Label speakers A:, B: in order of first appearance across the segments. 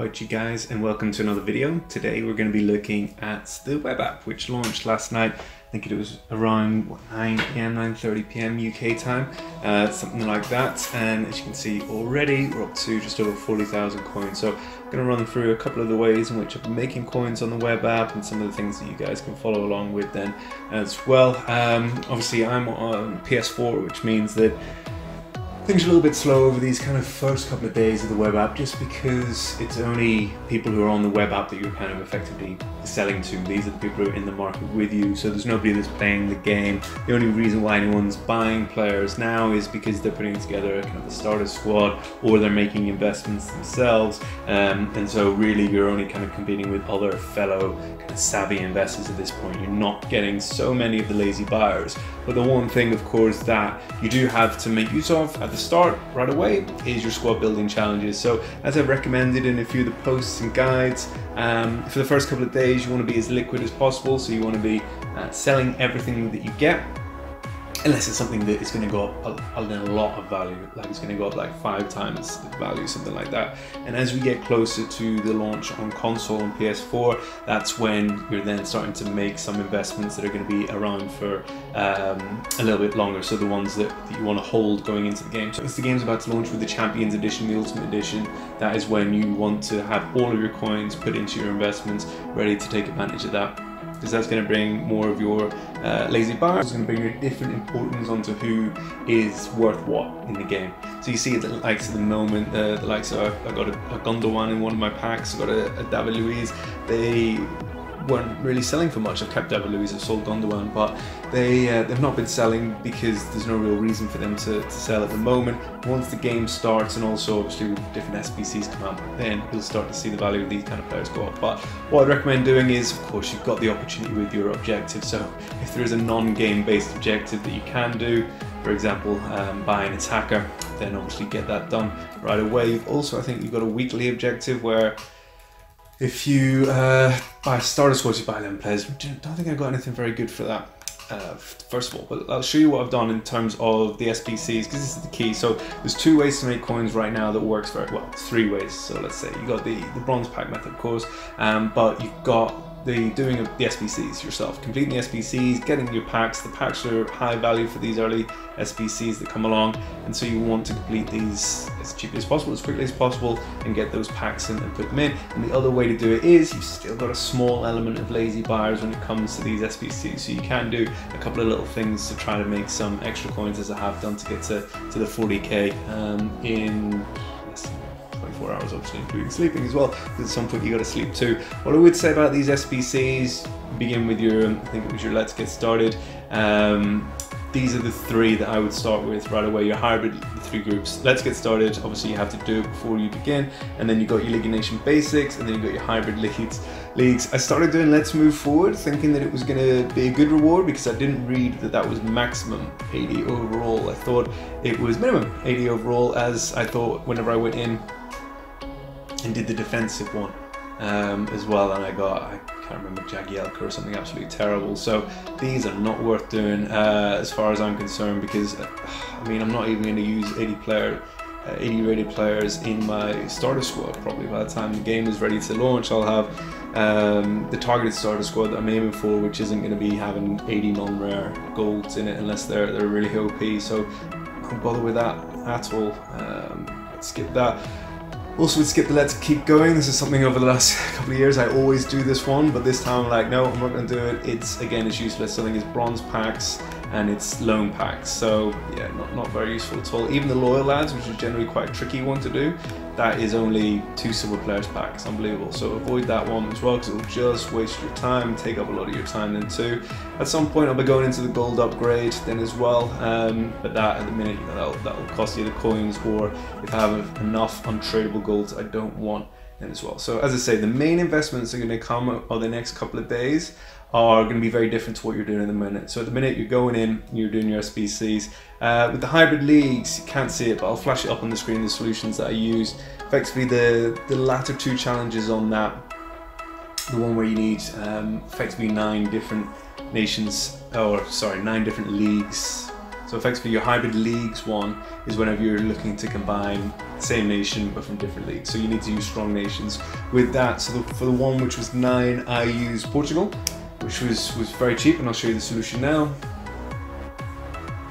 A: Alright you guys, and welcome to another video. Today we're going to be looking at the web app which launched last night. I think it was around 9 PM, 9:30 PM UK time, something like that. And as you can see already, we're up to just over 40,000 coins. So I'm going to run through a couple of the ways in which I've been making coins on the web app and some of the things that you guys can follow along with then as well. Obviously I'm on PS4, which means that things are a little bit slow over these kind of first couple of days of the web app, just because it's only people who are on the web app that you're kind of effectively selling to. These are the people who are in the market with you, so there's nobody that's playing the game. The only reason why anyone's buying players now is because they're putting together a kind of a starter squad, or they're making investments themselves, and so really you're only kind of competing with other fellow kind of savvy investors at this point. You're not getting so many of the lazy buyers. But the one thing, of course, that you do have to make use of at the start right away is your squad building challenges. So as I've recommended in a few of the posts and guides, for the first couple of days you want to be as liquid as possible. So you want to be selling everything that you get, unless it's something that is going to go up a lot of value, like it's going to go up like 5 times the value, something like that. And as we get closer to the launch on console and PS4, that's when you're then starting to make some investments that are going to be around for a little bit longer. So the ones that you want to hold going into the game. So as the game's about to launch with the Champions Edition, the Ultimate Edition, that is when you want to have all of your coins put into your investments, ready to take advantage of that. Because that's going to bring more of your lazy buyers. It's going to bring your different importance onto who is worth what in the game. So you see the likes of the moment, the likes of, I got a Gundogan in one of my packs, I got a David Luiz. They weren't really selling for much. I've kept David Luiz, I've sold Gundogan, but they've not been selling because there's no real reason for them to sell at the moment. Once the game starts, and also obviously with different SBCs come out, then you'll start to see the value of these kind of players go up. But what I'd recommend doing is, of course, you've got the opportunity with your objective. So if there is a non-game based objective that you can do, for example, buy an attacker, then obviously get that done right away. Also, I think you've got a weekly objective where if you buy a starter squad, you buy 11 players. I don't think I've got anything very good for that, first of all, but I'll show you what I've done in terms of the SBCs, because this is the key. So there's 2 ways to make coins right now that works very well. 3 ways. So let's say you got the bronze pack method, of course, but you've got the doing of the SBCs yourself, completing the SBCs, getting your packs. The packs are high value for these early SBCs that come along, and so you want to complete these as cheaply as possible, as quickly as possible, and get those packs in and put them in. And the other way to do it is you've still got a small element of lazy buyers when it comes to these SBCs, so you can do a couple of little things to try to make some extra coins, as I have done, to get to the 40k in 24 hours, obviously including sleeping as well, because at some point you got to sleep too. What I would say about these SBCs, begin with your, I think it was your Let's Get Started. These are the 3 that I would start with right away. Your hybrid, the 3 groups. Let's Get Started, obviously you have to do it before you begin, and then you got your League of Nations Basics, and then you got your hybrid leagues. I started doing Let's Move Forward thinking that it was going to be a good reward, because I didn't read that that was maximum 80 overall. I thought it was minimum 80 overall, as I thought whenever I went in and did the defensive one as well, and I can't remember, Jagielka or something absolutely terrible. So these are not worth doing as far as I'm concerned, because I mean, I'm not even going to use 80 rated players in my starter squad. Probably by the time the game is ready to launch, I'll have the targeted starter squad that I'm aiming for, which isn't going to be having 80 non-rare golds in it unless they're really OP. So don't bother with that at all. Let's skip that. Also, we'd skip the Let's Keep Going. This is something over the last couple of years, I always do this one, but this time I'm like, no, I'm not going to do it. It's useless. I think it's bronze packs and it's loan packs. So yeah, not very useful at all. Even the loyal lads, which is generally quite a tricky one to do, that is only 2 silver players packs. Unbelievable. So avoid that one as well, because it will just waste your time, take up a lot of your time then too. At some point I'll be going into the gold upgrade then as well, but that at the minute, you know, that'll cost you the coins, or if I have enough untradeable golds I don't want then as well. So as I say, the main investments are going to come over the next couple of days are going to be very different to what you're doing in the minute. So at the minute you're going in, you're doing your SBCs. With the hybrid leagues, you can't see it, but I'll flash it up on the screen, the solutions that I use. Effectively the latter 2 challenges on that, the one where you need effectively 9 different nations, or sorry, 9 different leagues. So effectively your hybrid leagues one is whenever you're looking to combine same nation but from different leagues. So you need to use strong nations with that. So for the one which was 9, I used Portugal, which was very cheap, and I'll show you the solution now.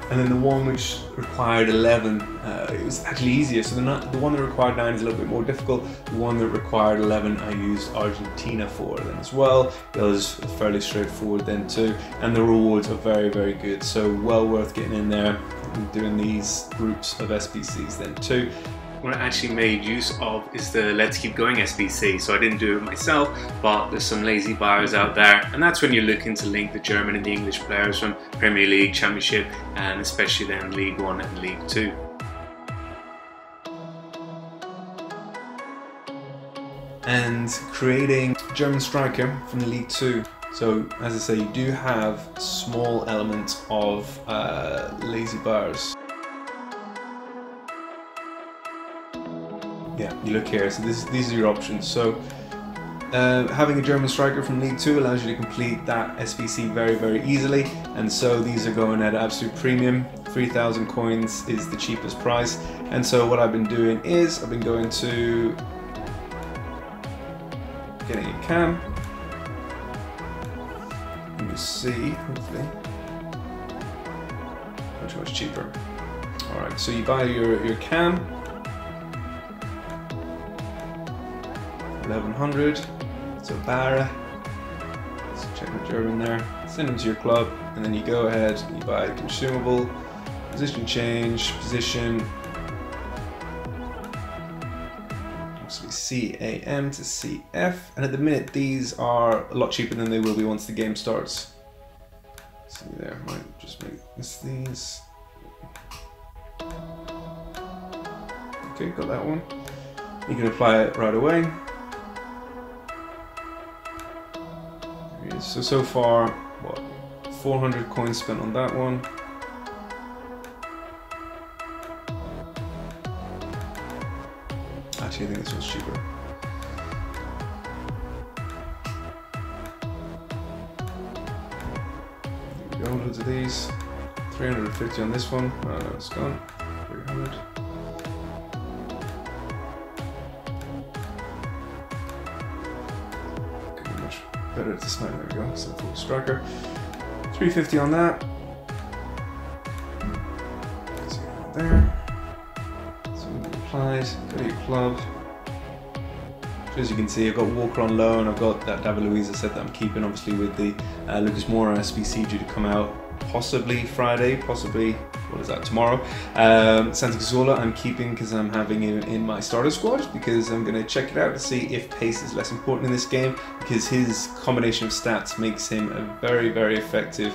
A: And then the one which required 11, it was actually easier. So the one that required 9 is a little bit more difficult. The one that required 11, I used Argentina for then as well. It was fairly straightforward then too. And the rewards are very, very good. So well worth getting in there and doing these groups of SBCs then too. What I actually made use of is the Let's Keep Going SBC. So I didn't do it myself, but there's some lazy buyers out there, and that's when you're looking to link the German and the English players from Premier League, Championship, and especially then League 1 and League 2. And creating German striker from League 2. So as I say, you do have small elements of lazy buyers. Yeah, you look here, so these are your options. So having a German striker from League 2 allows you to complete that SBC very, very easily, and so these are going at absolute premium. 3,000 coins is the cheapest price, and so what I've been doing is I've been going to getting a cam. And you see, hopefully, much cheaper. Alright, so you buy your cam, 1100, so Bara, let's check the German there, send them to your club, and then you go ahead, you buy consumable, position change, position, obviously CAM to CF, and at the minute these are a lot cheaper than they will be once the game starts. See there, might just make these. Okay, got that one. You can apply it right away. So far, what, 400 coins spent on that one. Actually, I think this one's cheaper. There we go, loads of these. 350 on this one. Oh no, it's gone. 300. Better to snipe, there we go, so full striker. 350 on that. See there. So applied, go to your club. So as you can see, I've got Walker on loan, I've got that David Luiz I said that I'm keeping, obviously with the Lucas Moura SBC due to come out possibly Friday, possibly, what is that, tomorrow. Santi Cazorla I'm keeping because I'm having him in my starter squad, because I'm going to check it out to see if pace is less important in this game, because his combination of stats makes him a very, very effective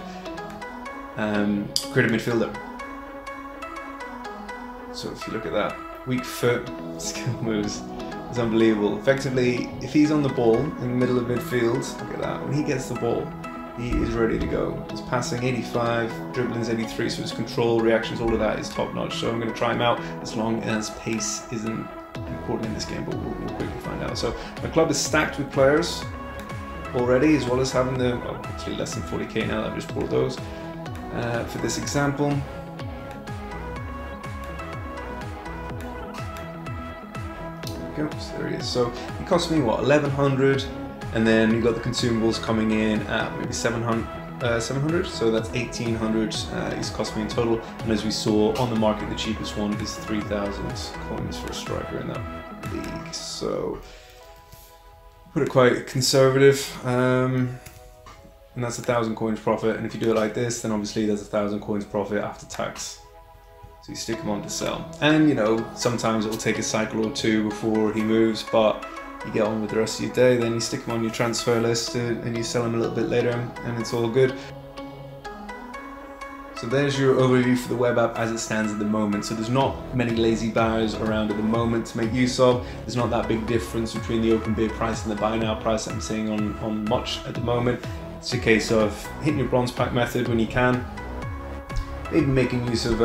A: creative midfielder. So if you look at that, weak foot, skill moves, it's unbelievable. Effectively, if he's on the ball in the middle of midfield, look at that, when he gets the ball, he is ready to go. His passing 85, dribbling's 83, so his control, reactions, all of that is top notch. So I'm going to try him out, as long as pace isn't important in this game, but we'll quickly find out. So my club is stacked with players already, as well as having the, well, actually less than 40k now that I've just bought those. For this example, there we go, so there he is. So it cost me what, 1100, and then you got the consumables coming in at maybe 700, so that's 1800 it's cost me in total. And as we saw on the market, the cheapest one is 3,000 coins for a striker in that league. So put it quite conservative, and that's 1,000 coins profit. And if you do it like this, then obviously there's 1,000 coins profit after tax. So you stick him on to sell, and you know, sometimes it will take a cycle or two before he moves, but you get on with the rest of your day, then you stick him on your transfer list and you sell him a little bit later, and it's all good. So there's your overview for the web app as it stands at the moment. So there's not many lazy buyers around at the moment to make use of. There's not that big difference between the open bid price and the buy now price that I'm seeing on much at the moment. It's a case of hitting your bronze pack method when you can. Maybe making use of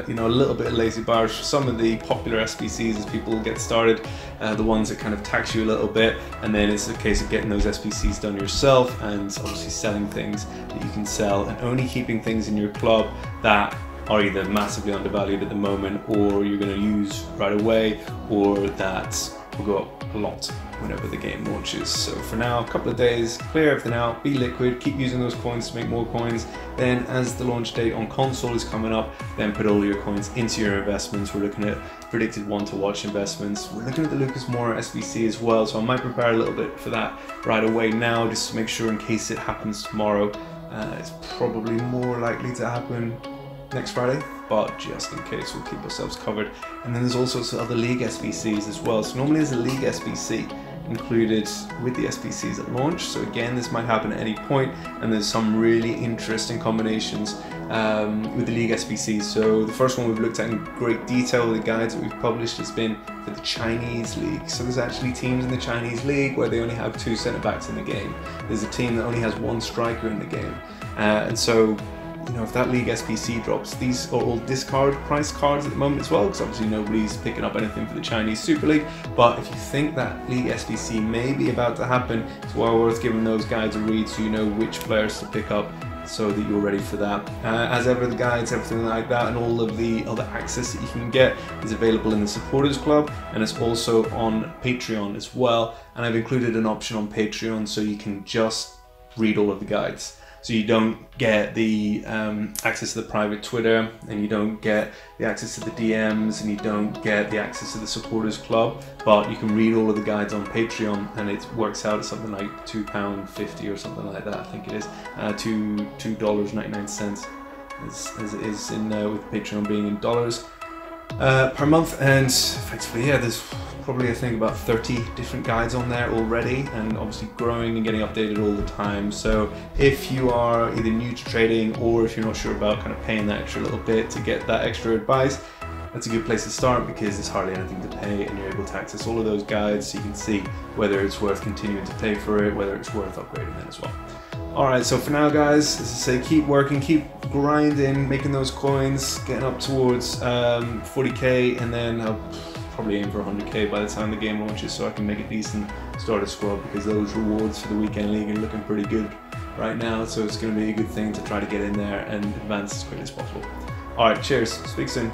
A: you know, a little bit of lazy buyers for some of the popular SBCs as people get started, the ones that kind of tax you a little bit, and then it's a case of getting those SBCs done yourself, and obviously selling things that you can sell, and only keeping things in your club that are either massively undervalued at the moment, or you're going to use right away, or that will go up a lot whenever the game launches. So for now, a couple of days, clear everything out, be liquid, keep using those coins to make more coins. Then as the launch date on console is coming up, then put all your coins into your investments. We're looking at predicted one-to-watch investments. We're looking at the Lucas Moura SBC as well, so I might prepare a little bit for that right away now, just to make sure in case it happens tomorrow. It's probably more likely to happen next Friday, but just in case, we'll keep ourselves covered. And then there's also some other league SBCs as well. So normally there's a league SBC included with the SBCs at launch. So again, this might happen at any point, and there's some really interesting combinations with the league SBCs. So the first one we've looked at in great detail, the guides that we've published, has been for the Chinese league. So there's actually teams in the Chinese league where they only have 2 centre-backs in the game. There's a team that only has 1 striker in the game. And so, you know, if that league SBC drops, these are all discard price cards at the moment as well, because obviously nobody's picking up anything for the Chinese Super League. But if you think that league SBC may be about to happen, it's well worth giving those guides a read so you know which players to pick up, so that you're ready for that. As ever, the guides, everything like that, and all of the other access that you can get is available in the Supporters Club, and it's also on Patreon as well. And I've included an option on Patreon so you can just read all of the guides. So you don't get the access to the private Twitter, and you don't get the access to the DMs, and you don't get the access to the Supporters Club, but you can read all of the guides on Patreon, and it works out at something like £2.50 or something like that, I think it is, $2.99 as it is in with Patreon being in dollars per month. And effectively, yeah, there's probably, I think, about 30 different guides on there already, and obviously growing and getting updated all the time. So if you are either new to trading, or if you're not sure about kind of paying that extra little bit to get that extra advice, that's a good place to start, because there's hardly anything to pay, and you're able to access all of those guides so you can see whether it's worth continuing to pay for it, whether it's worth upgrading then as well. Alright, so for now, guys, as I say, keep working, keep grinding, making those coins, getting up towards 40k, and then I'll probably aim for 100k by the time the game launches, so I can make a decent starter squad, because those rewards for the weekend league are looking pretty good right now. So it's going to be a good thing to try to get in there and advance as quickly as possible. Alright, cheers, speak soon.